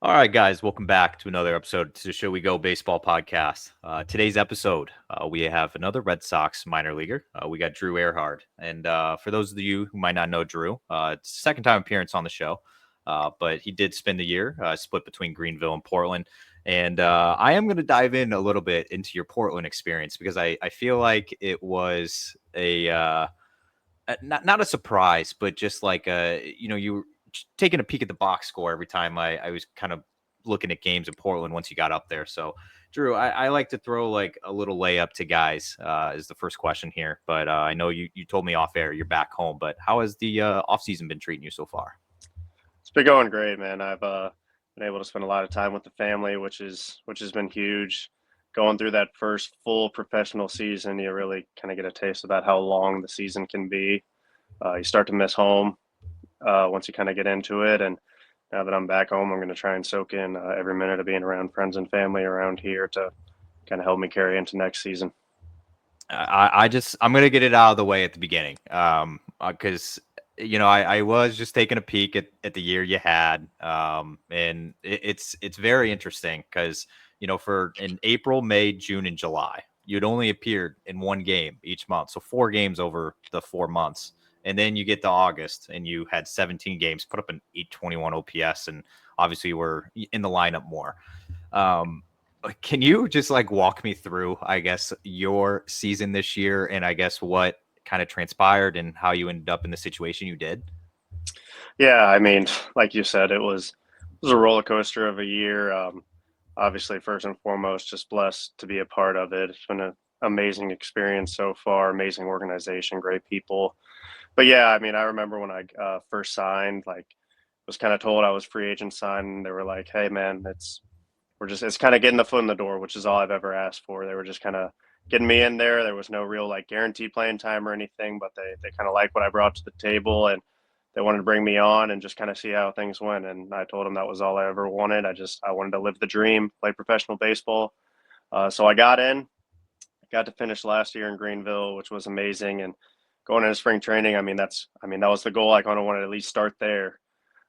All right, guys, welcome back to another episode to the Show We Go Baseball podcast. Today's episode, we have another Red Sox minor leaguer. We got Drew Ehrhard. And for those of you who might not know Drew, it's his second time appearance on the show, but he did spend the year split between Greenville and Portland. And I am going to dive in a little bit into your Portland experience because I feel like it was not a surprise, but just like you were taking a peek at the box score every time I was kind of looking at games in Portland once you got up there. So, Drew, I like to throw like a little layup to guys is the first question here. But I know you told me off air you're back home, but how has the off season been treating you so far? It's been going great, man. I've been able to spend a lot of time with the family, which has been huge. Going through that first full professional season, you really kind of get a taste about how long the season can be. You start to miss home once you kind of get into it, and now that I'm back home, I'm going to try and soak in every minute of being around friends and family around here to kind of help me carry into next season. I'm gonna get it out of the way at the beginning, because I was just taking a peek at the year you had, and it's very interesting because for in April, May, June, and July, you'd only appeared in one game each month, so 4 games over the 4 months, and then you get to August and you had 17 games, put up an 821 OPS, and obviously you were in the lineup more. Um, can you just like walk me through, I guess, your season this year and I guess what kind of transpired and how you ended up in the situation you did? Yeah, I mean, like you said, it was a roller coaster of a year. Obviously, first and foremost, just blessed to be a part of it. It's been an amazing experience so far, amazing organization, great people. But yeah, I mean, I remember when I first signed, like, was kind of told I was free agent signed. They were like, "Hey, man, it's kind of getting the foot in the door, which is all I've ever asked for." They were just kind of getting me in there. There was no real like guaranteed playing time or anything, but they kind of liked what I brought to the table, and they wanted to bring me on and just kind of see how things went. And I told them that was all I ever wanted. I wanted to live the dream, play professional baseball. So I got to finish last year in Greenville, which was amazing. And going into spring training, that was the goal. I kind of wanted to at least start there.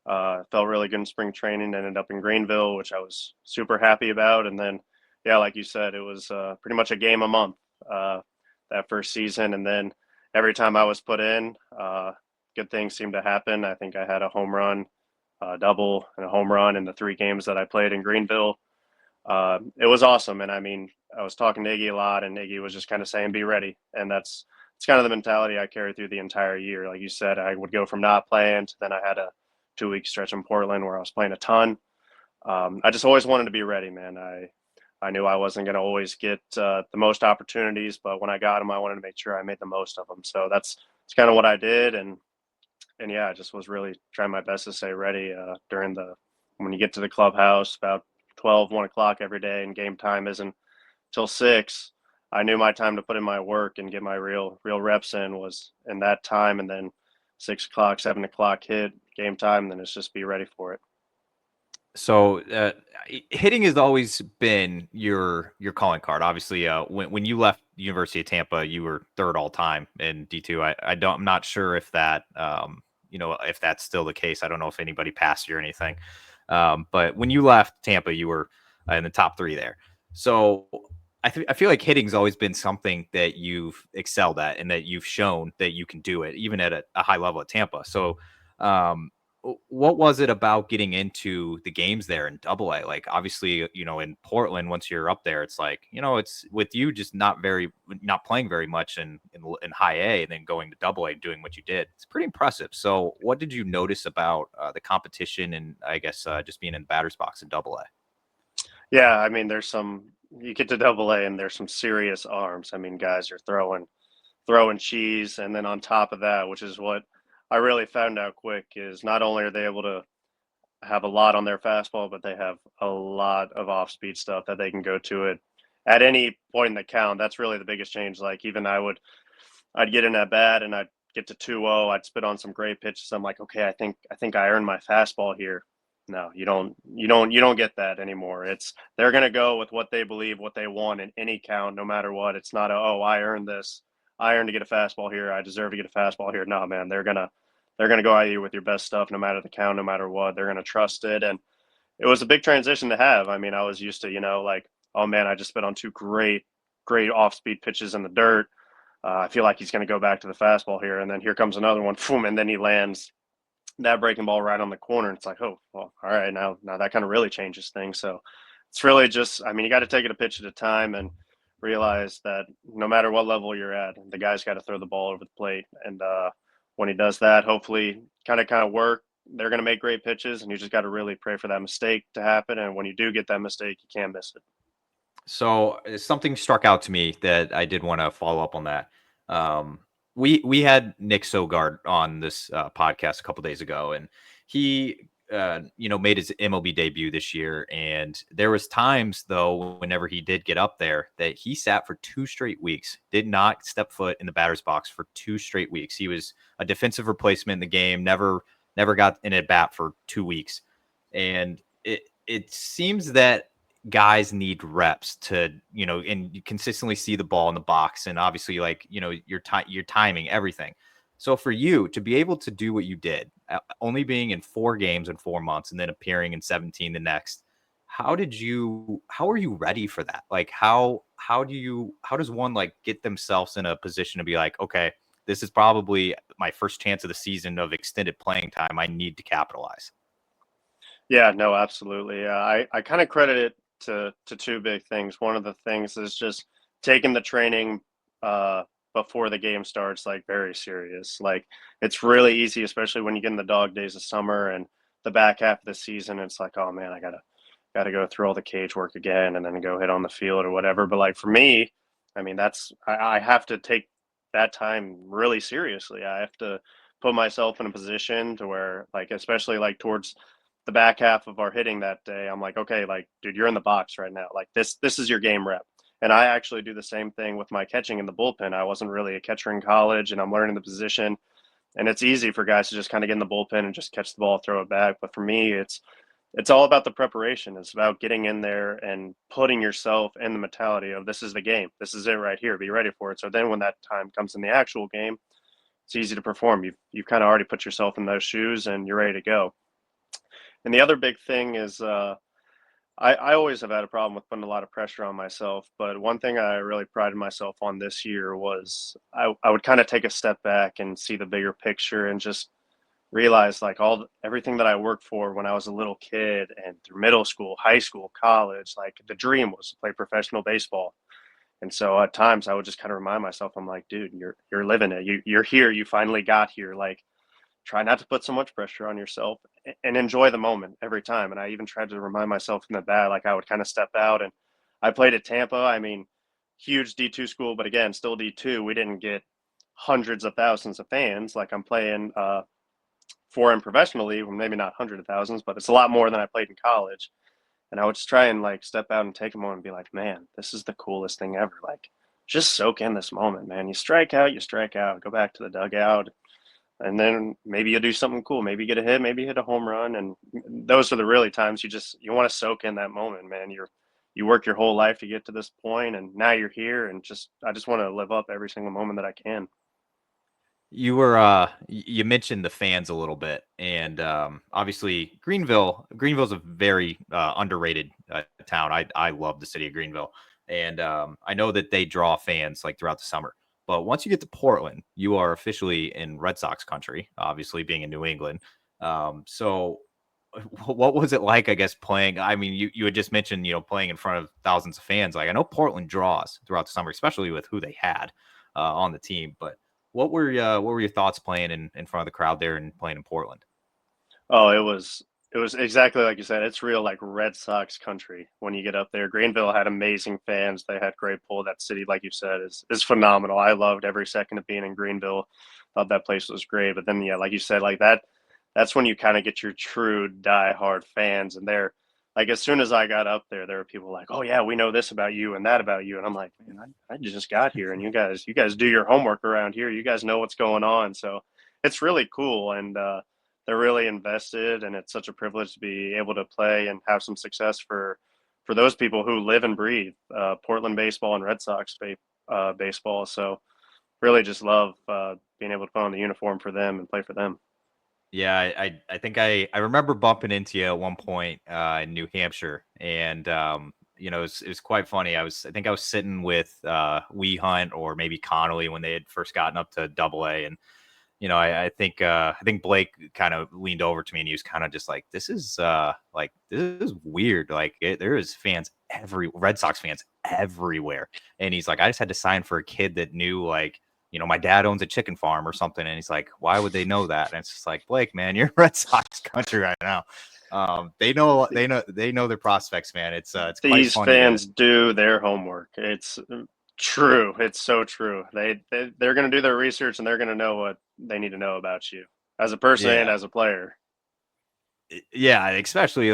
Felt really good in spring training. Ended up in Greenville, which I was super happy about. And then, yeah, like you said, it was pretty much a game a month that first season. And then every time I was put in, good things seemed to happen. I think I had a home run, a double, and a home run in the 3 games that I played in Greenville. It was awesome. And I mean, I was talking to Iggy a lot, and Iggy was just kind of saying, "Be ready." And that's it's kind of the mentality I carried through the entire year. Like you said, I would go from not playing to then I had a 2 week stretch in Portland where I was playing a ton. I just always wanted to be ready, man. I knew I wasn't going to always get the most opportunities, but when I got them, I wanted to make sure I made the most of them. So that's kind of what I did, and yeah, I just was really trying my best to stay ready during the when you get to the clubhouse about 1 o'clock every day, and game time isn't till 6. I knew my time to put in my work and get my real reps in was in that time, and then 6 o'clock, 7 o'clock hit game time. Then it's just be ready for it. So hitting has always been your calling card. Obviously, when you left University of Tampa, you were third all time in D2. I'm not sure if that if that's still the case. I don't know if anybody passed you or anything. But when you left Tampa, you were in the top three there. So I feel like hitting's always been something that you've excelled at and that you've shown that you can do it, even at a high level at Tampa. So, um, what was it about getting into the games there in Double A? Like, obviously, in Portland, once you're up there, it's like, it's with you just not playing very much in High A, and then going to Double A and doing what you did. It's pretty impressive. So, what did you notice about the competition and I guess just being in the batter's box in Double A? Yeah, I mean, you get to Double A and there's some serious arms. I mean, guys are throwing cheese, and then on top of that, which is what I really found out quick, is not only are they able to have a lot on their fastball, but they have a lot of off speed stuff that they can go to it at any point in the count. That's really the biggest change. Like even I'd get in at bat and I'd get to 2-0. I'd spit on some great pitches. I'm like, okay, I think I earned my fastball here. No, you don't get that anymore. It's they're gonna go with what they believe, what they want in any count, no matter what. It's not oh, I earned this. I earned to get a fastball here. I deserve to get a fastball here. No, man, they're gonna go at you with your best stuff, no matter the count, no matter what. They're gonna trust it, and it was a big transition to have. I mean, I was used to, like, oh man, I just spit on two great off-speed pitches in the dirt. I feel like he's going to go back to the fastball here, and then here comes another one, boom, and then he lands that breaking ball right on the corner. It's like, oh, well, all right, now that kind of really changes things. So it's really just, I mean, you got to take it a pitch at a time and realize that no matter what level you're at, the guy's got to throw the ball over the plate. And when he does that, hopefully, kind of work. They're going to make great pitches, and you just got to really pray for that mistake to happen. And when you do get that mistake, you can't miss it. So something struck out to me that I did want to follow up on that. Um, we had Nick Sogard on this podcast a couple days ago, and he made his MLB debut this year. And there was times though, whenever he did get up there, that he sat for 2 straight weeks, did not step foot in the batter's box for 2 straight weeks. He was a defensive replacement in the game, never got an at bat for 2 weeks, and it seems that guys need reps to, and you consistently see the ball in the box, and obviously, like, your timing, everything. So for you to be able to do what you did, only being in 4 games in 4 months and then appearing in 17 the next, how are you ready for that? Like, how does one like get themselves in a position to be like, okay, this is probably my first chance of the season of extended playing time. I need to capitalize. Yeah, no, absolutely. I kind of credit it to two big things. One of the things is just taking the training uh, before the game starts like very serious. Like it's really easy, especially when you get in the dog days of summer and the back half of the season. It's like, oh man, I gotta go through all the cage work again and then go hit on the field or whatever. But like for me, I mean, I have to take that time really seriously. I have to put myself in a position to where, like, especially like towards the back half of our hitting that day, I'm like, okay, like, dude, you're in the box right now. Like this is your game rep. And I actually do the same thing with my catching in the bullpen. I wasn't really a catcher in college, and I'm learning the position. And it's easy for guys to just kind of get in the bullpen and just catch the ball, throw it back. But for me, it's all about the preparation. It's about getting in there and putting yourself in the mentality of this is the game. This is it right here. Be ready for it. So then when that time comes in the actual game, it's easy to perform. You've kind of already put yourself in those shoes and you're ready to go. And the other big thing is I always have had a problem with putting a lot of pressure on myself. But one thing I really prided myself on this year was I would kind of take a step back and see the bigger picture and just realize like everything that I worked for when I was a little kid and through middle school, high school, college, like the dream was to play professional baseball. And so at times I would just kind of remind myself, I'm like, dude, you're living it. You're here. You finally got here. Like try not to put so much pressure on yourself and enjoy the moment every time. And I even tried to remind myself in the bat, like I would kind of step out and I played at Tampa. I mean, huge D2 school, but again, still D2. We didn't get hundreds of thousands of fans like I'm playing for him professionally. Well, maybe not hundreds of thousands, but it's a lot more than I played in college. And I would just try and like step out and take a moment and be like, man, this is the coolest thing ever. Like, just soak in this moment, man. You strike out, go back to the dugout, and then maybe you'll do something cool. Maybe you get a hit, maybe you hit a home run. And those are the really times you want to soak in that moment, man. You work your whole life to get to this point, and now you're here, and I just want to live up every single moment that I can. You mentioned the fans a little bit, and obviously Greenville's a very underrated town. I love the city of Greenville, and I know that they draw fans like throughout the summer. But once you get to Portland, you are officially in Red Sox country, obviously being in New England. So what was it like, I guess, playing? I mean, you had just mentioned, playing in front of thousands of fans. Like, I know Portland draws throughout the summer, especially with who they had on the team. But what were your thoughts playing in front of the crowd there and playing in Portland? Oh, it was exactly like you said. It's real like Red Sox country when you get up there. Greenville had amazing fans. They had great pull. That city, like you said, is phenomenal. I loved every second of being in Greenville. Thought that place was great. But then yeah, like you said, like that's when you kind of get your true diehard fans. And they're like as soon as I got up there were people like, oh yeah, we know this about you and that about you. And I'm like, man, I just got here and you guys do your homework around here. You guys know what's going on. So it's really cool. And they're really invested, and it's such a privilege to be able to play and have some success for those people who live and breathe Portland baseball and Red Sox baseball. So really just love being able to put on the uniform for them and play for them. Yeah, I think I remember bumping into you at one point in New Hampshire, and it was quite funny. I think I was sitting with Wee Hunt or maybe Connolly when they had first gotten up to Double A, and I think Blake kind of leaned over to me and he was kind of just like, this is weird. There is fans Red Sox fans everywhere. And he's like, I just had to sign for a kid that knew my dad owns a chicken farm or something. And he's like, why would they know that? And it's just like, Blake, man, you're Red Sox country right now. They know their prospects, man. It's quite These funny to fans do their homework. It's true. It's so true. They're going to do their research and they're going to know what they need to know about you as a person and yeah. as a player. Yeah, especially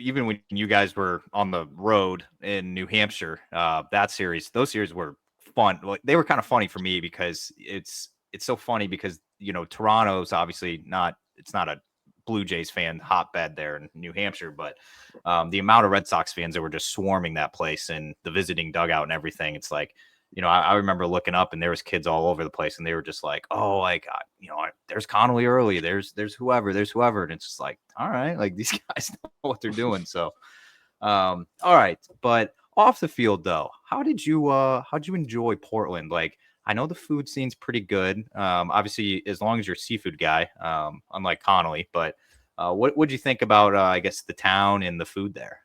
even when you guys were on the road in New Hampshire, those series were fun. Like, they were kind of funny for me because it's so funny because Toronto's obviously not it's not a Blue Jays fan hotbed there in New Hampshire, but the amount of Red Sox fans that were just swarming that place and the visiting dugout and everything, it's like I remember looking up and there was kids all over the place and they were just like, oh, there's Connolly early, there's whoever, and it's just like, all right, like these guys know what they're doing. So, all right, but off the field though, how'd you enjoy Portland? Like, I know the food scene's pretty good. Obviously, as long as you're a seafood guy, unlike Connolly, but what would you think about I guess the town and the food there?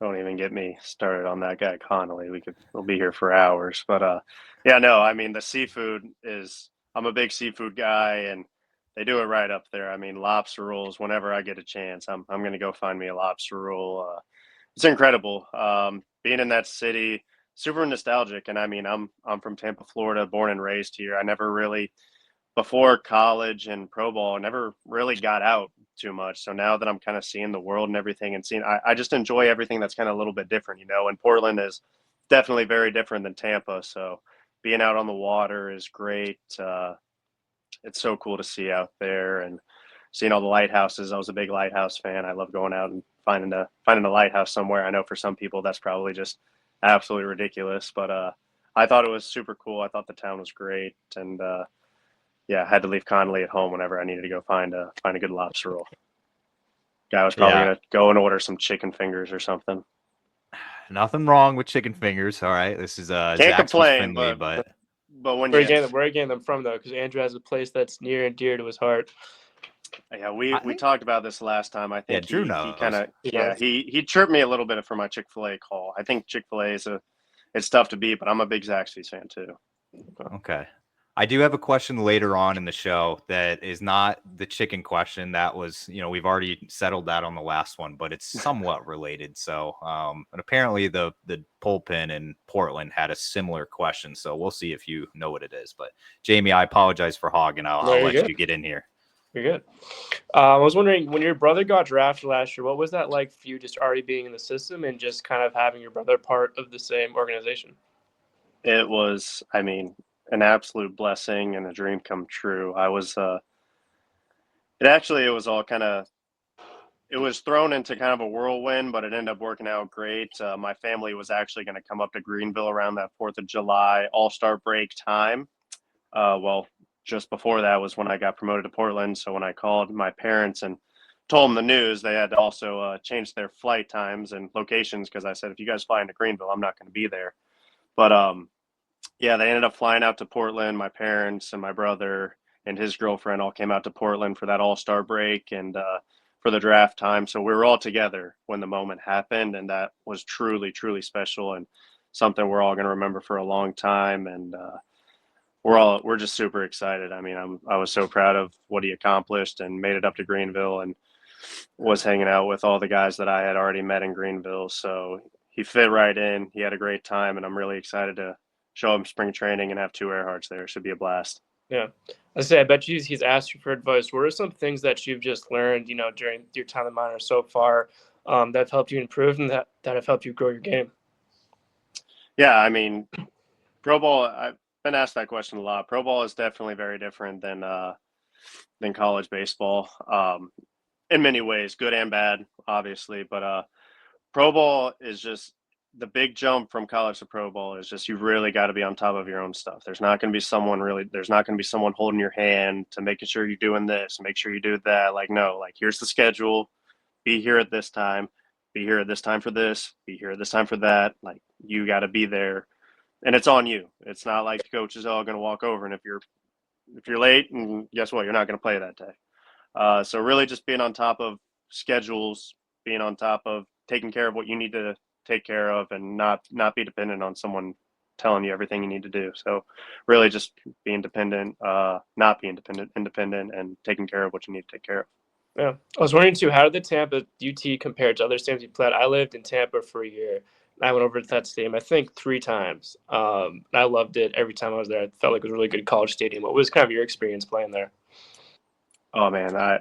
Don't even get me started on that guy Connolly. We'll be here for hours. But yeah, no, I mean the seafood is I'm a big seafood guy and they do it right up there. I mean lobster rolls whenever I get a chance. I'm gonna go find me a lobster roll. It's incredible. Being in that city, super nostalgic. And I mean I'm from Tampa, Florida, born and raised here. I never really before college and pro ball, I never really got out too much. So now that I'm kind of seeing the world and everything and seeing, I just enjoy everything that's kind of a little bit different, and Portland is definitely very different than Tampa. So being out on the water is great. It's so cool to see out there and seeing all the lighthouses. I was a big lighthouse fan. I love going out and finding a lighthouse somewhere. I know for some people that's probably just absolutely ridiculous, but I thought it was super cool. I thought the town was great, and yeah, I had to leave Connolly at home whenever I needed to go find a good lobster roll. Guy was probably Yeah, gonna go and order some chicken fingers or something. nothing wrong with chicken fingers. All right, this is Can't Zaxby's complain, friendly, but but when Where are you you getting them? Where are you getting them from though? Because Andrew has a place that's near and dear to his heart. yeah, I we think talked about this last time. I yeah, think Drew he kind knows. of You yeah know, he chirped me a little bit for my Chick-fil-A call. I think Chick-fil-A is it's tough to beat, but I'm a big Zaxby's fan too. Okay. I do have a question later on in the show that is not the chicken question. That was, we've already settled that on the last one, but it's somewhat related. So, and apparently the bullpen in Portland had a similar question. So we'll see if you know what it is. But Jamie, I apologize for hogging. I'll there you let go. you get in here. You're good. I was wondering, when your brother got drafted last year, what was that like for you, just already being in the system and just kind of having your brother part of the same organization? It was, I mean, an absolute blessing and a dream come true. I was it was all kind of it was thrown into kind of a whirlwind, but it ended up working out great. My family was actually going to come up to Greenville around that 4th of July All Star break time. Well, just before that was when I got promoted to Portland. So when I called my parents and told them the news, they had to also change their flight times and locations because I said, if you guys fly into Greenville, I'm not going to be there. But yeah, they ended up flying out to Portland. My parents and my brother and his girlfriend all came out to Portland for that All Star break and for the draft time. So we were all together when the moment happened, and that was truly, truly special and something we're all going to remember for a long time. And we're just super excited. I mean, I was so proud of what he accomplished and made it up to Greenville and was hanging out with all the guys that I had already met in Greenville. So he fit right in. He had a great time, and I'm really excited to show him spring training and have two Earhards there. Should be a blast. Yeah. I bet he's asked you for advice. What are some things that you've just learned, during your time in minors so far, that have helped you improve and that have helped you grow your game? Yeah, I mean, pro ball. I've been asked that question a lot. Pro ball is definitely very different than college baseball. In many ways, good and bad, obviously. But pro ball is just the big jump from college to pro ball is just you really got to be on top of your own stuff. There's not going to be someone holding your hand to making sure you're doing this, make sure you do that. Like, no, like here's the schedule. Be here at this time. Be here at this time for this. Be here at this time for that. Like you got to be there, and it's on you. It's not like the coach is all going to walk over, and if you're late, and guess what, you're not going to play that day. So really, just being on top of schedules, being on top of taking care of what you need to take care of, and not be dependent on someone telling you everything you need to do. So really just being dependent, not being independent, and taking care of what you need to take care of. Yeah. I was wondering too, how did the Tampa UT compare to other stadiums you played? I lived in Tampa for a year. I went over to that stadium, I think 3 times. I loved it every time I was there. I felt like it was a really good college stadium. What was kind of your experience playing there? Oh man, I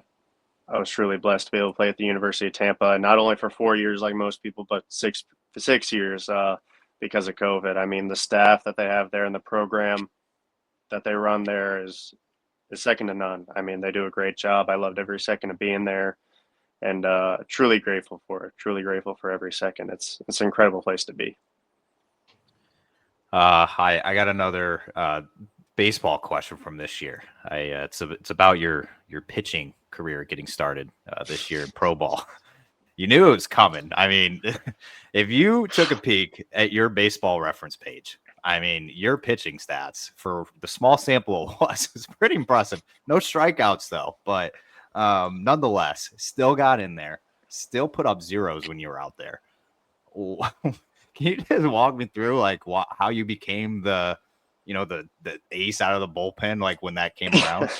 was truly blessed to be able to play at the University of Tampa, and not only for 4 years like most people, but 6 years because of COVID. I mean, the staff that they have there and the program that they run there is second to none. I mean, they do a great job. I loved every second of being there, and truly grateful for it. Truly grateful for every second. It's an incredible place to be. Hi, I got another baseball question from this year. It's about your pitching career getting started this year in pro ball. You knew it was coming. I mean, if you took a peek at your baseball reference page, I mean, your pitching stats for the small sample it was pretty impressive. No strikeouts though, but nonetheless, still got in there. Still put up zeros when you were out there. Can you just walk me through like how you became the ace out of the bullpen, like when that came around?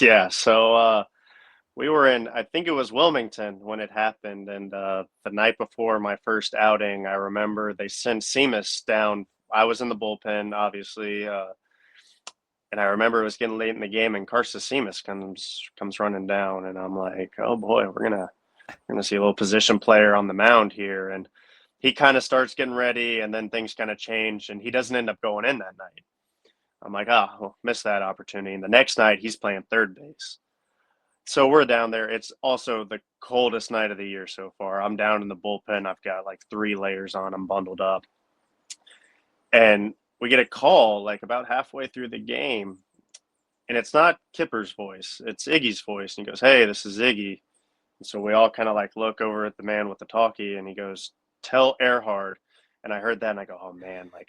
Yeah. So we were in, I think it was Wilmington when it happened. And the night before my first outing, I remember they sent Seamus down. I was in the bullpen, obviously. And I remember it was getting late in the game, and Carson Seamus comes running down. And I'm like, oh boy, we're gonna see a little position player on the mound here. And he kind of starts getting ready, and then things kind of change, and he doesn't end up going in that night. I'm like, well, missed that opportunity. And the next night, he's playing third base. So we're down there. It's also the coldest night of the year so far. I'm down in the bullpen. I've got like 3 layers on. I'm bundled up. And we get a call like about halfway through the game. And it's not Kipper's voice. It's Iggy's voice. And he goes, hey, this is Iggy. And so we all kind of like look over at the man with the talkie, and he goes, tell Ehrhard. And I heard that, and I go, oh man, like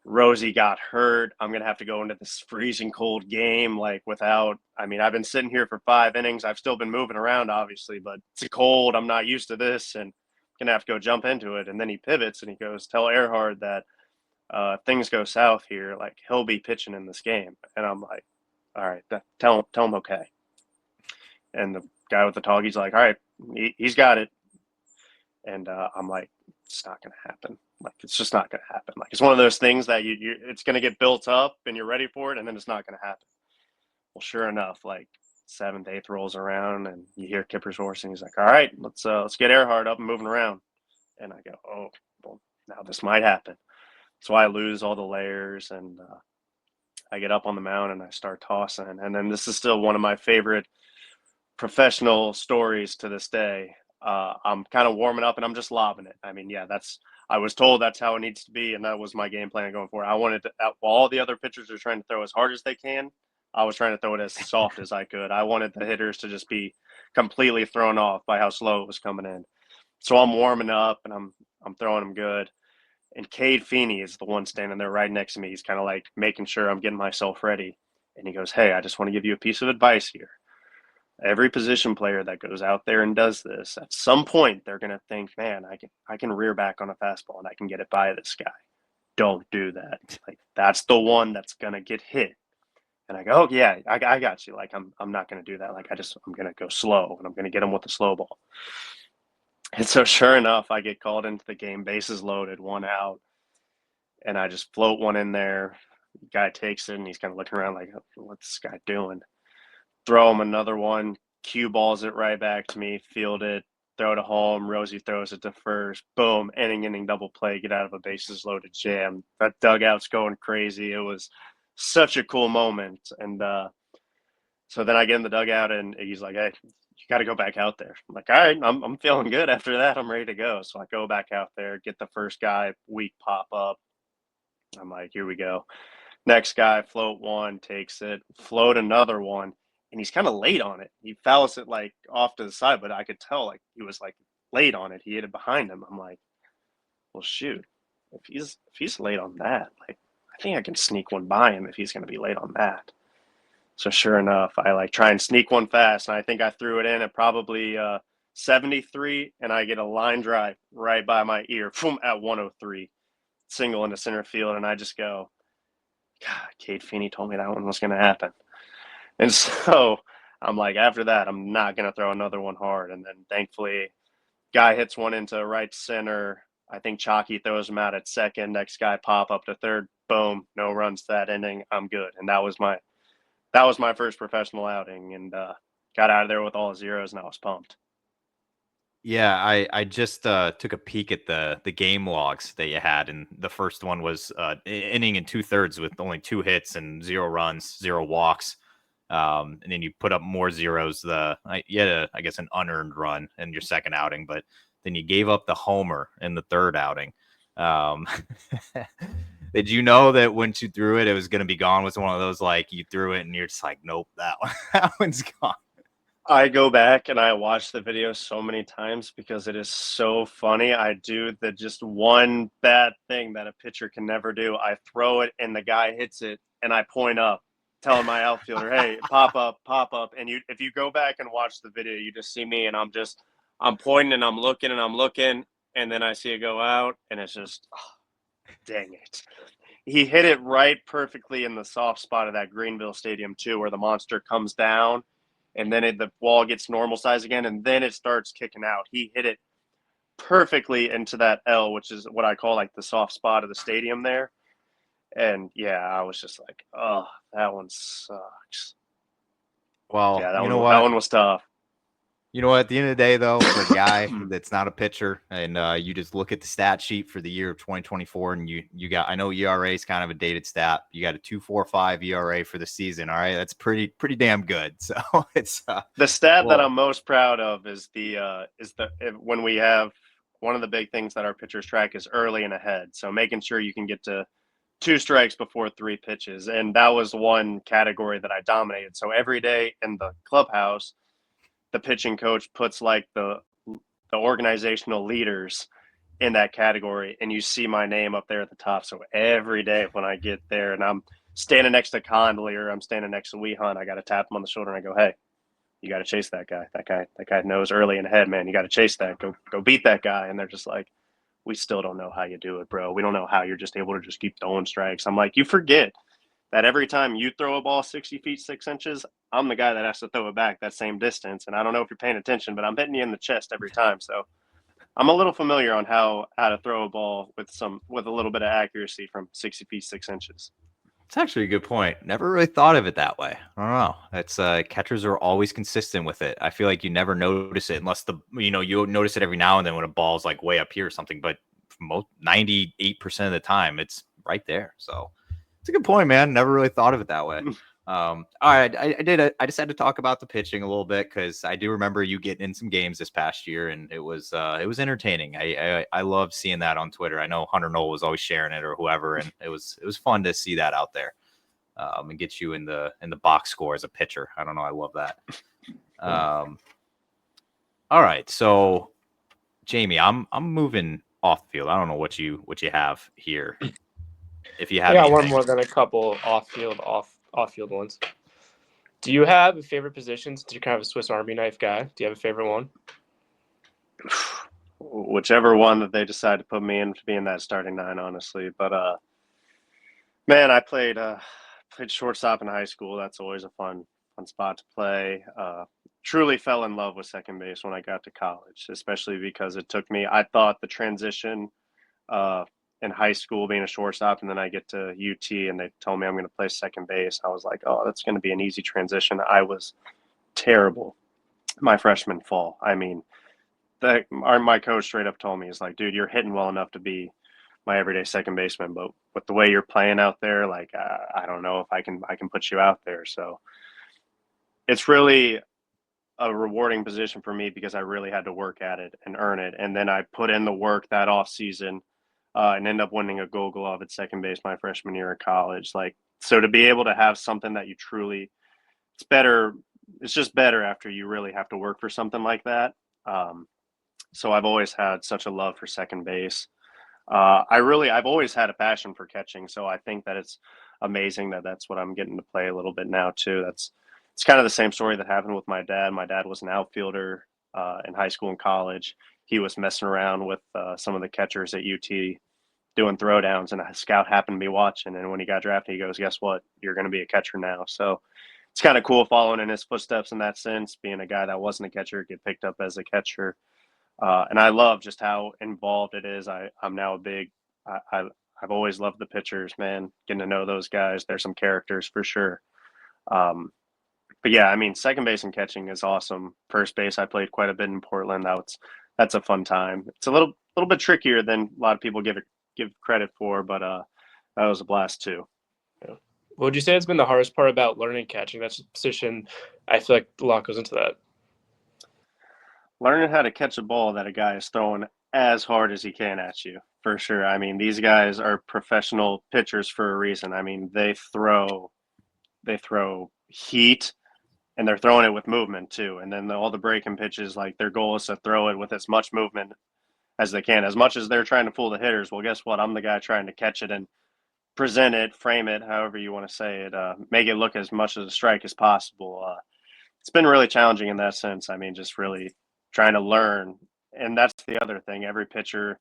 Rosie got hurt. I'm going to have to go into this freezing cold game I've been sitting here for 5 innings. I've still been moving around, obviously, but it's cold. I'm not used to this, and going to have to go jump into it. And then he pivots, and he goes, tell Ehrhard that things go south here, like he'll be pitching in this game. And I'm like, all right, tell him okay. And the guy with the talkie's like, all right, he's got it. And I'm like, it's not going to happen. Like, it's just not going to happen. Like, it's one of those things that it's going to get built up and you're ready for it, and then it's not going to happen. Well, sure enough, like 7th, 8th rolls around, and you hear Kipper's horse, and he's like, all right, let's get Ehrhard up and moving around. And I go, oh, well, now this might happen. So I lose all the layers, and I get up on the mound, and I start tossing. And then this is still one of my favorite professional stories to this day. I'm kind of warming up, and I'm just lobbing it. I mean, yeah, I was told that's how it needs to be, and that was my game plan going forward. I wanted to, while all the other pitchers are trying to throw as hard as they can, I was trying to throw it as soft as I could. I wanted the hitters to just be completely thrown off by how slow it was coming in. So I'm warming up, and I'm throwing them good. And Cade Feeney is the one standing there right next to me. He's kind of like making sure I'm getting myself ready. And he goes, hey, I just want to give you a piece of advice here. Every position player that goes out there and does this, at some point they're going to think, man, I can rear back on a fastball and I can get it by this guy. Don't do that. Like, that's the one that's going to get hit. And I go, oh, yeah, I got you. Like, I'm not going to do that. Like, I'm going to go slow, and I'm going to get him with the slow ball. And so sure enough, I get called into the game, bases loaded, 1 out. And I just float one in there. The guy takes it, and he's kind of looking around like, what's this guy doing? Throw him another one, cue balls it right back to me, field it, throw it home. Rosie throws it to first. Boom, inning double play, get out of a bases loaded jam. That dugout's going crazy. It was such a cool moment. And so then I get in the dugout, and he's like, hey, got to go back out there. I'm like, all right, I'm feeling good after that. I'm ready to go. So I go back out there, get the first guy, weak pop up. I'm like, here we go. Next guy, float one, takes it, float another one, and he's kind of late on it. He fouls it like off to the side, but I could tell like he was like late on it. He hit it behind him. I'm like, well, shoot, if he's late on that, like I think I can sneak one by him if he's going to be late on that. So sure enough, I like try and sneak one fast, and I think I threw it in at probably 73, and I get a line drive right by my ear, boom, at 103, single into center field, and I just go, God, Cade Feeney told me that one was going to happen. And so I'm like, after that, I'm not going to throw another one hard. And then thankfully, guy hits one into right center. I think Chalky throws him out at second. Next guy pop up to third. Boom, no runs that inning. I'm good. And that was my first professional outing, and got out of there with all zeros, and I was pumped. Yeah, I just took a peek at the game logs that you had, and the first one was inning and 2/3 with only 2 hits and 0 runs, 0 walks. And then you put up more zeros. You had I guess an unearned run in your second outing, but then you gave up the homer in the third outing. Did you know that once you threw it, it was going to be gone? Was one of those like you threw it and you're just like, nope, that one's gone. I go back and I watch the video so many times because it is so funny. I do the just one bad thing that a pitcher can never do. I throw it and the guy hits it, and I point up, telling my outfielder, "Hey, pop up." And if you go back and watch the video, you just see me, and I'm pointing and I'm looking, and then I see it go out, and it's just, oh, dang it. He hit it right perfectly in the soft spot of that Greenville Stadium too, where the monster comes down. And then the wall gets normal size again, and then it starts kicking out. He hit it perfectly into that L, which is what I call like the soft spot of the stadium there. And yeah, I was just like, oh, that one sucks. Well, Yeah, that that one was tough. You know what? At the end of the day, though, for a guy that's not a pitcher, and you just look at the stat sheet for the year of 2024, and you got, I know ERA is kind of a dated stat. You got a 2.45 ERA for the season. All right, that's pretty damn good. So it's the stat that I'm most proud of is when we have one of the big things that our pitchers track is early and ahead. So making sure you can get to 2 strikes before 3 pitches, and that was one category that I dominated. So every day in the clubhouse, the pitching coach puts like the organizational leaders in that category, and you see my name up there at the top. So every day when I get there and I'm standing next to Conley or I'm standing next to Weehunt, I got to tap him on the shoulder and I go, "Hey, you got to chase that guy. That guy knows early and ahead, man. You got to chase that. Go beat that guy." And they're just like, "We still don't know how you do it, bro. We don't know how you're just able to just keep throwing strikes." I'm like, you forget that every time you throw a ball 60 feet, 6 inches, I'm the guy that has to throw it back that same distance. And I don't know if you're paying attention, but I'm hitting you in the chest every time. So I'm a little familiar on how to throw a ball with a little bit of accuracy from 60 feet, 6 inches. It's actually a good point. Never really thought of it that way. I don't know. It's catchers are always consistent with it. I feel like you never notice it unless you notice it every now and then when a ball's like way up here or something. But most 98% of the time, it's right there. So it's a good point, man. Never really thought of it that way. All right, I just had to talk about the pitching a little bit because I do remember you getting in some games this past year, and it was entertaining. I love seeing that on Twitter. I know Hunter Knoll was always sharing it or whoever, and it was fun to see that out there, and get you in the box score as a pitcher. I don't know, I love that. All right, so Jamie, I'm moving off the field. I don't know what you have here. If you have, I got one more than a couple off-field ones. Do you have a favorite position since you're kind of a Swiss Army knife guy? Do you have a favorite one? Whichever one that they decide to put me in to be in that starting 9, honestly. But man, I played shortstop in high school. That's always a fun spot to play. Truly fell in love with second base when I got to college, especially because it took me. I thought the transition in high school being a shortstop, and then I get to UT and they told me I'm going to play second base. I was like, oh, that's going to be an easy transition. I was terrible my freshman fall. I mean, my coach straight up told me, he's like, dude, you're hitting well enough to be my everyday second baseman, but with the way you're playing out there, like, I don't know if I can put you out there. So it's really a rewarding position for me because I really had to work at it and earn it. And then I put in the work that off season and end up winning a Gold Glove at second base my freshman year of college. Like, so to be able to have something that you truly, it's better. It's just better after you really have to work for something like that. So I've always had such a love for second base. I've always had a passion for catching. So I think that it's amazing that that's what I'm getting to play a little bit now too. It's kind of the same story that happened with my dad. My dad was an outfielder in high school and college. He was messing around with some of the catchers at UT doing throwdowns, and a scout happened to be watching. And when he got drafted, he goes, "Guess what? You're going to be a catcher now." So it's kind of cool following in his footsteps in that sense, being a guy that wasn't a catcher, get picked up as a catcher. And I love just how involved it is. I'm now a big, I've always loved the pitchers, man, getting to know those guys. There's some characters for sure. But yeah, I mean, second base and catching is awesome. First base, I played quite a bit in Portland. That's a fun time. It's a little bit trickier than a lot of people give credit for, but that was a blast too. Yeah. Would you say it's been the hardest part about learning catching? That's a position. I feel like a lot goes into that. Learning how to catch a ball that a guy is throwing as hard as he can at you, for sure. I mean, these guys are professional pitchers for a reason. I mean, they throw heat, and they're throwing it with movement too. And then all the breaking pitches, like their goal is to throw it with as much movement as they can. As much as they're trying to fool the hitters, well, guess what? I'm the guy trying to catch it and present it, frame it, however you want to say it, make it look as much as a strike as possible. It's been really challenging in that sense. I mean, just really trying to learn. And that's the other thing. Every pitcher,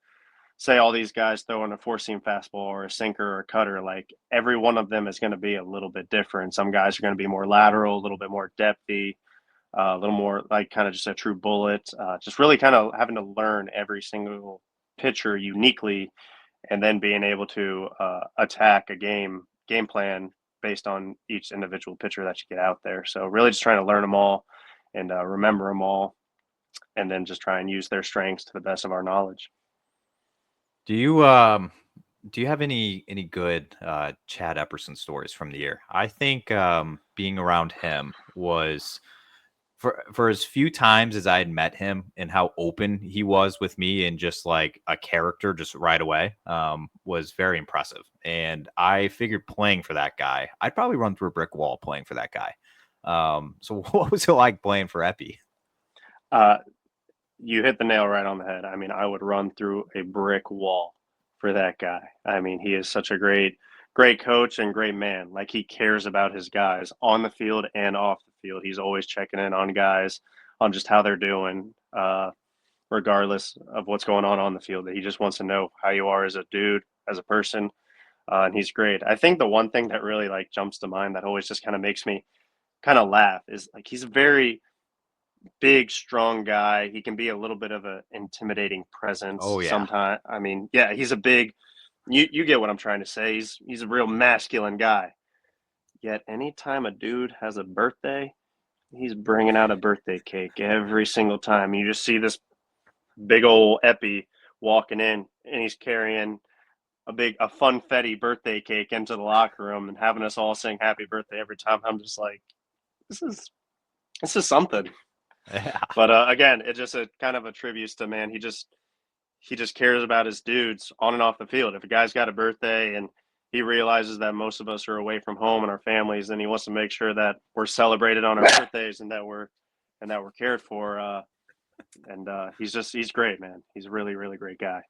say all these guys throwing a four-seam fastball or a sinker or a cutter, like every one of them is going to be a little bit different. Some guys are going to be more lateral, a little bit more depthy, a little more like kind of just a true bullet. Just really kind of having to learn every single pitcher uniquely, and then being able to attack a game plan based on each individual pitcher that you get out there. So really just trying to learn them all and remember them all, and then just try and use their strengths to the best of our knowledge. Do you have any good Chad Epperson stories from the year? I think being around him was for as few times as I had met him and how open he was with me and just like a character just right away was very impressive. And I figured playing for that guy, I'd probably run through a brick wall playing for that guy. So what was it like playing for Epi? You hit the nail right on the head. I mean, I would run through a brick wall for that guy. I mean, he is such a great coach and great man. Like, he cares about his guys on the field and off the field. He's always checking in on guys on just how they're doing, regardless of what's going on the field. He just wants to know how you are as a dude, as a person. And he's great. I think the one thing that really like jumps to mind that always just kind of makes me kind of laugh is like, he's a very big, strong guy. He can be a little bit of an intimidating presence. Oh, yeah. Sometimes. I mean, yeah, he's a big, you get what I'm trying to say. He's a real masculine guy. Yet anytime a dude has a birthday, he's bringing out a birthday cake every single time. You just see this big old Epi walking in, and he's carrying a funfetti birthday cake into the locker room and having us all sing happy birthday every time. I'm just like, this is something. Yeah. But again, it just kind of attributes to, man, he just cares about his dudes on and off the field. If a guy's got a birthday and he realizes that most of us are away from home and our families, then he wants to make sure that we're celebrated on our birthdays and that we're cared for. He's great, man. He's a really, really great guy.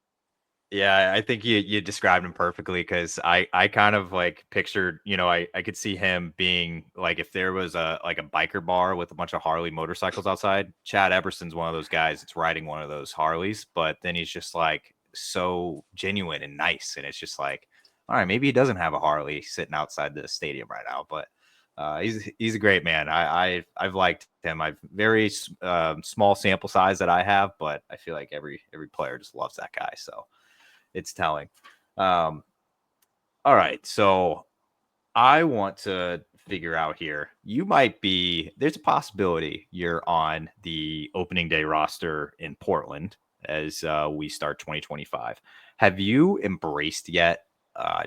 Yeah, I think you described him perfectly, because I kind of like pictured, I could see him being like, if there was a biker bar with a bunch of Harley motorcycles outside, Chad Epperson's one of those guys that's riding one of those Harleys, but then he's just like so genuine and nice, and it's just like, all right, maybe he doesn't have a Harley sitting outside the stadium right now, but he's a great man. I've liked him. I've very small sample size that I have, but I feel like every player just loves that guy, so it's telling. All right. So I want to figure out here. There's a possibility you're on the opening day roster in Portland as we start 2025. Have you embraced yet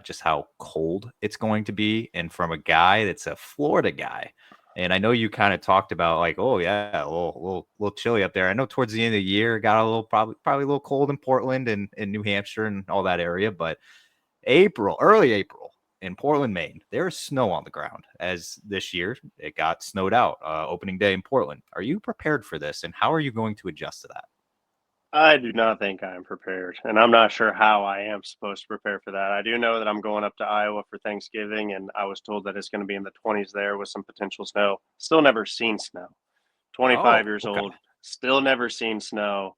just how cold it's going to be? And from a guy that's a Florida guy, And I know you kind of talked about like, oh yeah, a little chilly up there. I know towards the end of the year it got a little probably a little cold in Portland and New Hampshire and all that area, but early April in Portland, Maine, there's snow on the ground. As this year it got snowed out opening day in Portland. Are you prepared for this, and how are you going to adjust to that? I do not think I am prepared, and I'm not sure how I am supposed to prepare for that. I do know that I'm going up to Iowa for Thanksgiving, and I was told that it's going to be in the 20s there with some potential snow. Still never seen snow. 25 Oh, years okay. old, still never seen snow.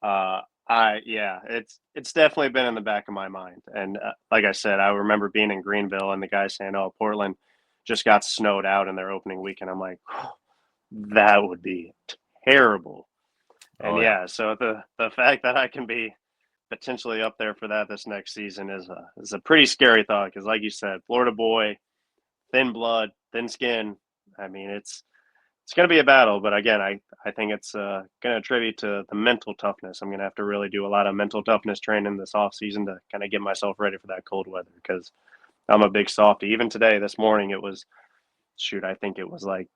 It's definitely been in the back of my mind. And like I said, I remember being in Greenville and the guy saying, "Oh, Portland just got snowed out in their opening weekend." I'm like, that would be terrible. And Oh yeah. so the fact that I can be potentially up there for that this next season is a pretty scary thought because, like you said, Florida boy, thin blood, thin skin. I mean, it's going to be a battle, but again, I think it's going to attribute to the mental toughness. I'm going to have to really do a lot of mental toughness training this off season to kind of get myself ready for that cold weather because I'm a big softie. Even today, this morning, it was I think it was like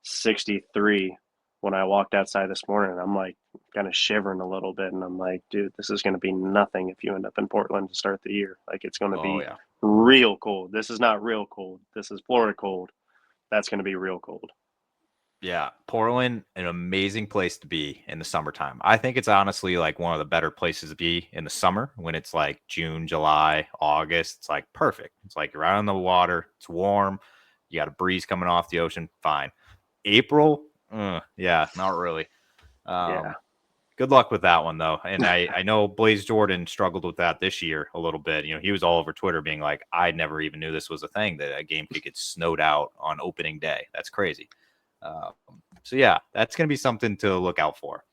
63 when I walked outside this morning. And I'm like kind of shivering a little bit, and I'm like, dude, this is going to be nothing if you end up in Portland to start the year. Like it's going to Oh be yeah. real cold. This is not real cold. This is Florida cold. That's going to be real cold. Yeah, Portland, an amazing place to be in the summertime. I think it's honestly like one of the better places to be in the summer when it's like June, July, August. It's like perfect. It's like you're out on the water. It's warm. You got a breeze coming off the ocean. Fine. April, yeah, not really. Yeah. Good luck with that one though. And I know Blaze Jordan struggled with that this year a little bit. You know, he was all over Twitter being like, I never even knew this was a thing that a game could get snowed out on opening day. That's crazy. So yeah, that's going to be something to look out for.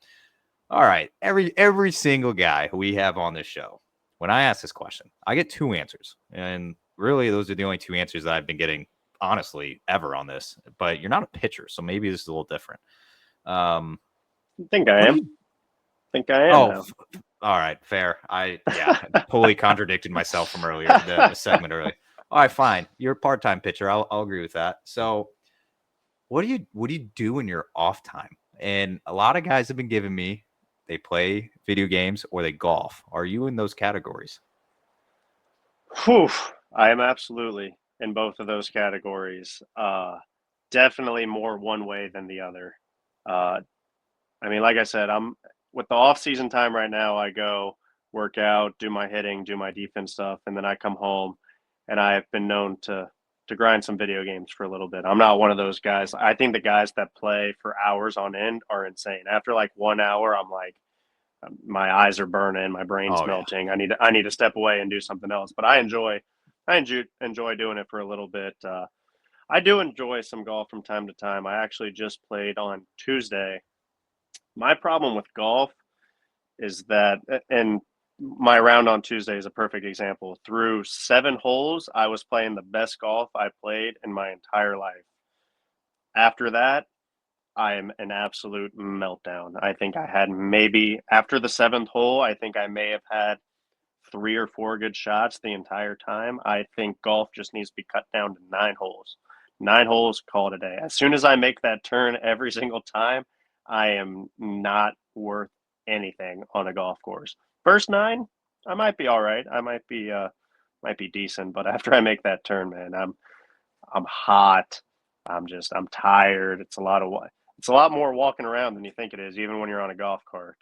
All right. Every single guy who we have on this show, when I ask this question, I get two answers. And really, those are the only two answers that I've been getting, honestly, ever on this. But you're not a pitcher, so maybe this is a little different. I think I am. Think I am. Oh, all right. Fair. I totally contradicted myself from earlier, the segment earlier. All right, fine. You're a part-time pitcher. I'll agree with that. So what do you do in your off time? And a lot of guys have been giving me they play video games or they golf. Are you in those categories? Whew. I am absolutely in both of those categories. Definitely more one way than the other. I mean, like I said, I'm with the off season time right now. I go work out, do my hitting, do my defense stuff, and then I come home and I have been known to grind some video games for a little bit. I'm not one of those guys. I think the guys that play for hours on end are insane. After like 1 hour, I'm like, my eyes are burning, my brain's melting. I need to step away and do something else. But I enjoy doing it for a little bit. I do enjoy some golf from time to time. I actually just played on Tuesday. My problem with golf is that, and my round on Tuesday is a perfect example. Through 7 holes, I was playing the best golf I played in my entire life. After that, I am an absolute meltdown. I think I had maybe after the 7th hole, I think I may have had 3 or 4 good shots the entire time. I think golf just needs to be cut down to 9 holes. 9 holes, call it a day. As soon as I make that turn every single time, I am not worth anything on a golf course. First 9, I might be all right. I might be decent, but after I make that turn, man, I'm hot. I'm tired. It's a lot more walking around than you think it is, even when you're on a golf cart.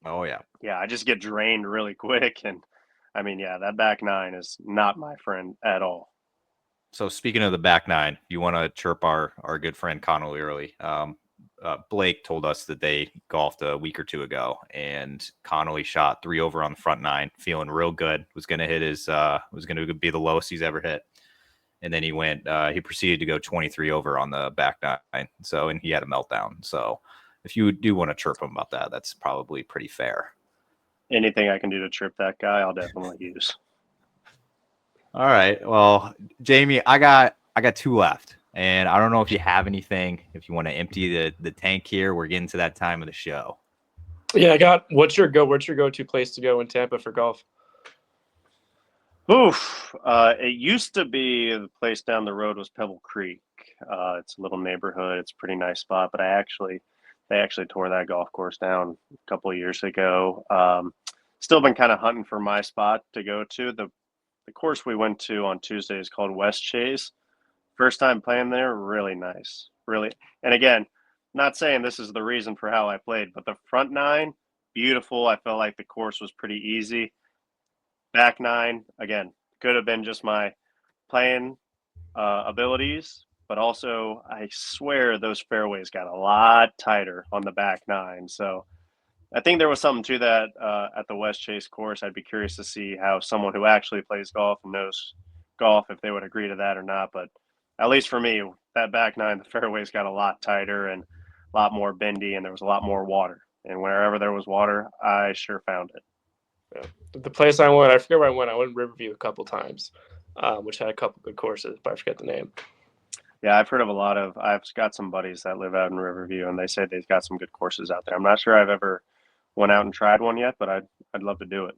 Oh yeah. Yeah, I just get drained really quick, and I mean, yeah, that back 9 is not my friend at all. So speaking of the back 9, you want to chirp our good friend Connolly early. Blake told us that they golfed a week or two ago, and Connolly shot 3 over on the front 9, feeling real good. Was going to hit was going to be the lowest he's ever hit. And then he proceeded to go 23 over on the back 9. So, and he had a meltdown. So if you do want to chirp him about that, that's probably pretty fair. Anything I can do to chirp that guy, I'll definitely use. All right. Well, Jamie, I got 2 left. And I don't know if you have anything, if you want to empty the tank here. We're getting to that time of the show. Yeah, I got what's your go-to place to go in Tampa for golf? Oof. It used to be the place down the road was Pebble Creek. It's a little neighborhood. It's a pretty nice spot, but they actually tore that golf course down a couple of years ago. Still been kind of hunting for my spot to go to. The course we went to on Tuesday is called West Chase. First time playing there, really nice. Really. And again, not saying this is the reason for how I played, but the front nine, beautiful. I felt like the course was pretty easy. Back nine, again, could have been just my playing abilities, but also I swear those fairways got a lot tighter on the back nine. So I think there was something to that at the West Chase course. I'd be curious to see how someone who actually plays golf and knows golf, if they would agree to that or not. But at least for me, that back nine, the fairways got a lot tighter and a lot more bendy, and there was a lot more water. And wherever there was water, I sure found it. Yeah. The place I went, I forget where I went. I went to Riverview a couple times, which had a couple good courses, but I forget the name. Yeah, I've heard of I've got some buddies that live out in Riverview, and they say they've got some good courses out there. I'm not sure I've ever went out and tried one yet, but I'd love to do it.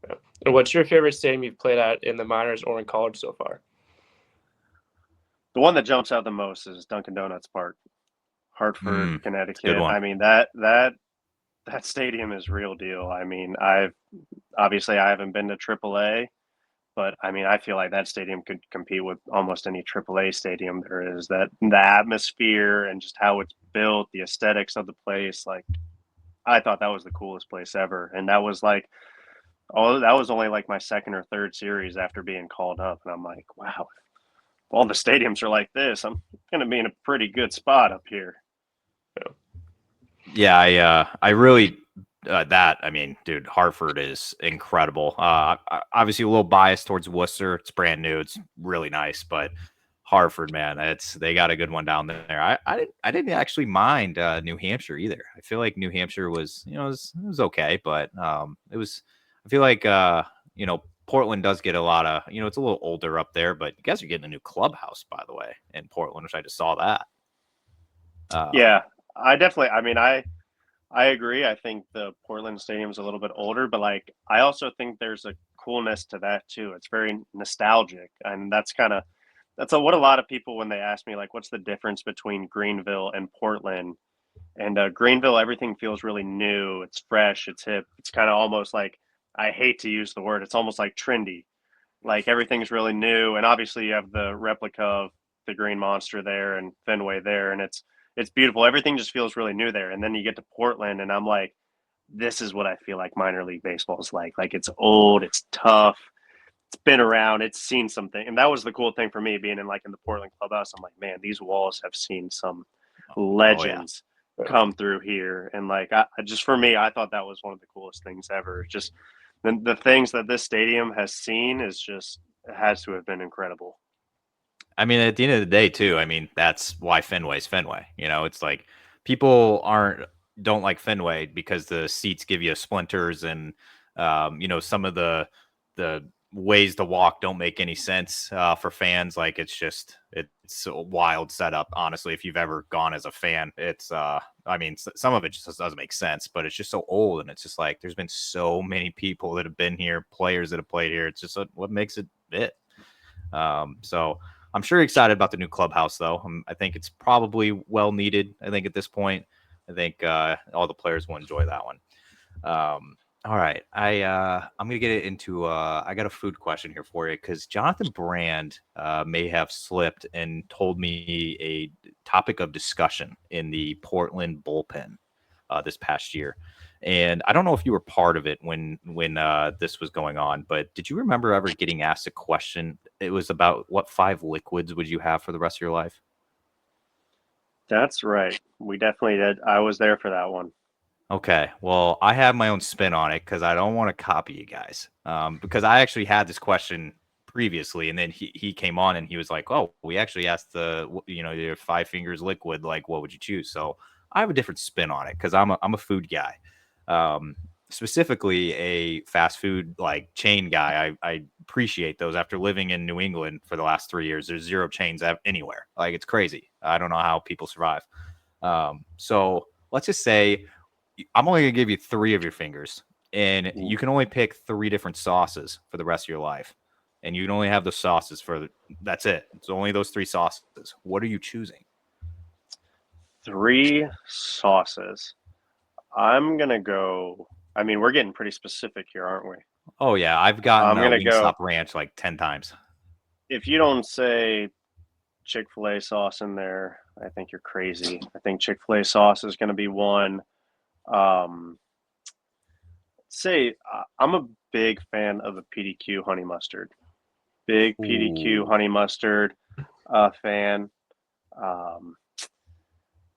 Yeah. And what's your favorite stadium you've played at in the minors or in college so far? The one that jumps out the most is Dunkin' Donuts Park, Hartford, Connecticut. I mean, that stadium is real deal. I mean, I haven't been to AAA, but I mean, I feel like that stadium could compete with almost any AAA stadium there is. That the atmosphere and just how it's built, the aesthetics of the place, like I thought that was the coolest place ever. And that was only like my second or third series after being called up, and I'm like, wow, if all the stadiums are like this, I'm gonna be in a pretty good spot up here. Yeah, I really I mean, dude, Hartford is incredible. Obviously a little biased towards Worcester. It's brand new. It's really nice, but Hartford, man, they got a good one down there. I didn't actually mind New Hampshire either. I feel like New Hampshire was, it was okay, but it was. I feel like Portland does get a lot of, it's a little older up there, but you guys are getting a new clubhouse, by the way, in Portland, which I just saw that. Yeah, I agree. I think the Portland Stadium is a little bit older, but like I also think there's a coolness to that too. It's very nostalgic, and that's what a lot of people, when they ask me like, what's the difference between Greenville and Portland? And Greenville, everything feels really new. It's fresh. It's hip. It's kind of almost like, I hate to use the word, it's almost like trendy. Like everything's really new, and obviously you have the replica of the Green Monster there and Fenway there, and it's beautiful. Everything just feels really new there. And then you get to Portland, and I'm like, this is what I feel like minor league baseball is like. Like it's old, it's tough, it's been around, it's seen something. And that was the cool thing for me being in the Portland clubhouse. I'm like, man, these walls have seen some legends come through here. And like, for me, I thought that was one of the coolest things ever. Just the things that this stadium has seen it has to have been incredible. I mean, at the end of the day, too, I mean, that's why Fenway's Fenway. It's like people don't like Fenway because the seats give you splinters and, some of the ways to walk don't make any sense for fans. Like it's a wild setup. Honestly, if you've ever gone as a fan, it's I mean, some of it just doesn't make sense, but it's just so old, and it's just like there's been so many people that have been here, players that have played here. It's just what makes it fit. So I'm sure you're excited about the new clubhouse, though. I think it's probably well needed. I think at this point, I think all the players will enjoy that one. All right, I'm gonna get it into. I got a food question here for you because Jonathan Brand may have slipped and told me a topic of discussion in the Portland bullpen this past year. And I don't know if you were part of it when this was going on, but did you remember ever getting asked a question? It was about what 5 liquids would you have for the rest of your life? That's right. We definitely did. I was there for that one. Okay. Well, I have my own spin on it because I don't want to copy you guys. Because I actually had this question previously, and then he came on and he was like, "Oh, we actually asked your 5 fingers liquid. Like, what would you choose?" So I have a different spin on it because I'm a food guy. Specifically a fast food like chain guy. I appreciate those. After living in New England for the last 3 years, there's 0 chains anywhere. Like it's crazy. I don't know how people survive. So let's just say I'm only gonna give you 3 of your fingers, and you can only pick 3 different sauces for the rest of your life. and you can only have the sauces that's it. It's only those 3 sauces. What are you choosing? 3 sauces. I'm gonna go. I mean, we're getting pretty specific here, aren't we? Oh yeah, I've gotten I'm gonna go. Wingstop Ranch like 10 times. If you don't say Chick-fil-A sauce in there, I think you're crazy. I think Chick-fil-A sauce is gonna be one. Um, I'm a big fan of a PDQ honey mustard. Big PDQ Ooh. honey mustard fan. Um,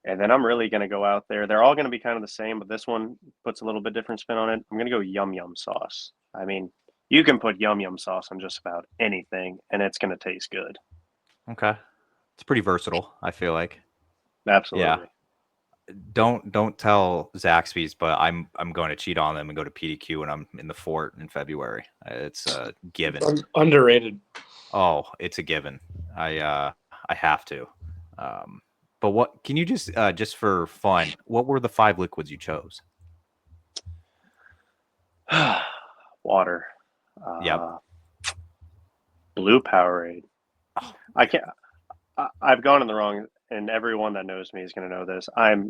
and then I'm really going to go out there. They're all going to be kind of the same, but this one puts a little bit different spin on it. I'm going to go yum yum sauce. I mean, you can put yum yum sauce on just about anything, and it's going to taste good. Okay. It's pretty versatile, I feel like. Absolutely. Yeah. Don't tell Zaxby's, but I'm going to cheat on them and go to PDQ when I'm in the fort in February. It's a given. Underrated. Oh, it's a given. I have to. But what can you just for fun, what were the 5 liquids you chose? Water. Yep. Blue Powerade. Oh. I've gone in the wrong, and everyone that knows me is going to know this.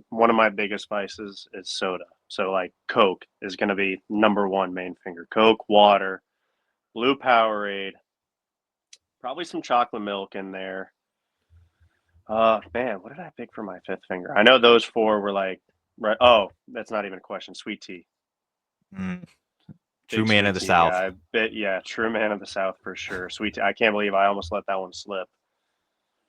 One of my biggest vices is soda. So like Coke is going to be number 1 main finger. Coke, water, Blue Powerade, probably some chocolate milk in there. Man, what did I pick for my 5th finger? I know those 4 were like, right. Oh, that's not even a question. Sweet tea. True man of the tea South. guy. Yeah, true man of the South for sure. Sweet tea. I can't believe I almost let that one slip.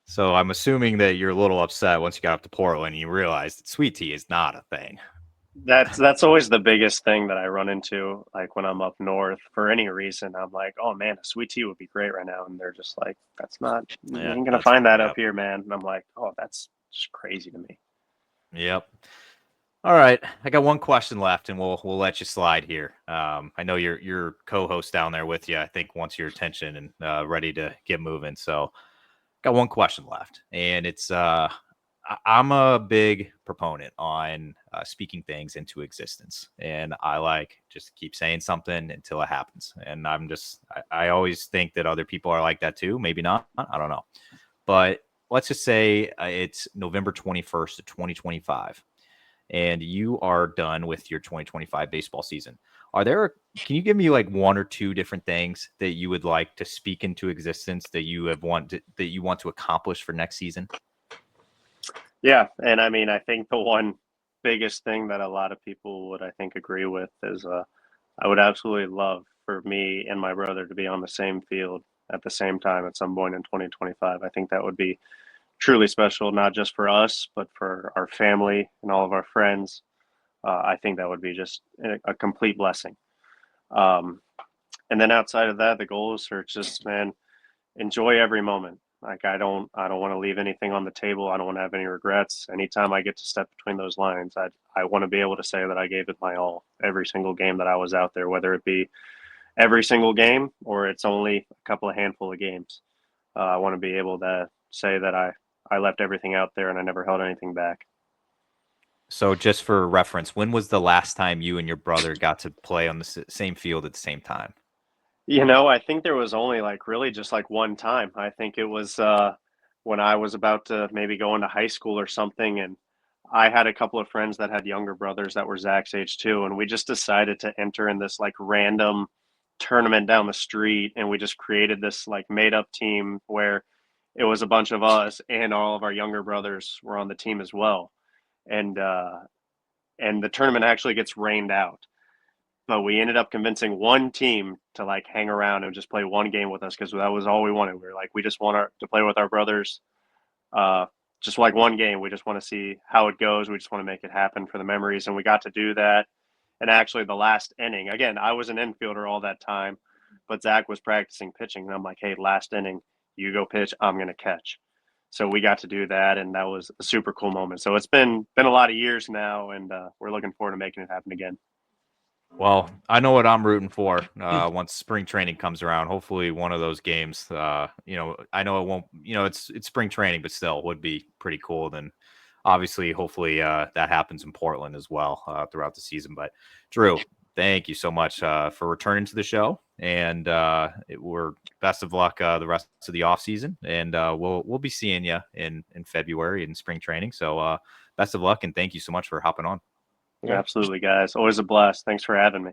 So I'm assuming that you're a little upset once you got up to Portland and you realized that sweet tea is not a thing. That's always the biggest thing that I run into, like when I'm up north for any reason. I'm like, oh man, a sweet tea would be great right now, and they're just like, that's not. You ain't gonna find that up here, man. And I'm like, oh, that's just crazy to me. Yep. All right, I got one question left, and we'll let you slide here. I know your co-host down there with you. I think wants your attention and ready to get moving. So, got one question left, and it's I'm a big proponent on speaking things into existence, and I like just keep saying something until it happens. And I always think that other people are like that too. Maybe not. I don't know, but let's just say it's November 21st of 2025. And you are done with your 2025 baseball season. Can you give me like 1 or 2 different things that you would like to speak into existence that you want to accomplish for next season? Yeah, and I mean, I think the one biggest thing that a lot of people would, I think, agree with is I would absolutely love for me and my brother to be on the same field at the same time at some point in 2025. I think that would be truly special, not just for us, but for our family and all of our friends. I think that would be just a complete blessing. And then outside of that, the goals are just, man, enjoy every moment. Like I don't want to leave anything on the table. I don't want to have any regrets. Anytime I get to step between those lines, I want to be able to say that I gave it my all every single game that I was out there, whether it be every single game or it's only a couple of handful of games. I want to be able to say that I left everything out there and I never held anything back. So just for reference, when was the last time you and your brother got to play on the same field at the same time? I think there was only like really just like one time. I think it was when I was about to maybe go into high school or something. And I had a couple of friends that had younger brothers that were Zach's age too. And we just decided to enter in this like random tournament down the street. And we just created this like made up team where it was a bunch of us and all of our younger brothers were on the team as well. And, uh, and the tournament actually gets rained out. But we ended up convincing one team to like hang around and just play one game with us because that was all we wanted. We were like, we just want to play with our brothers, uh, just like one game. We just want to see how it goes. We just want to make it happen for the memories, and we got to do that. And actually, the last inning, again, I was an infielder all that time, but Zach was practicing pitching, and I'm like, hey, last inning, you go pitch, I'm gonna catch. So we got to do that, and that was a super cool moment. So it's been a lot of years now, and we're looking forward to making it happen again. Well, I know what I'm rooting for once spring training comes around. Hopefully, one of those games. I know it won't. It's spring training, but still, would be pretty cool. Then, obviously, hopefully, that happens in Portland as well throughout the season. But Drew, Thank you so much for returning to the show, and we're best of luck the rest of the off season, and we'll be seeing you in February in spring training. So best of luck, and thank you so much for hopping on. Yeah. Absolutely, guys. Always a blast. Thanks for having me.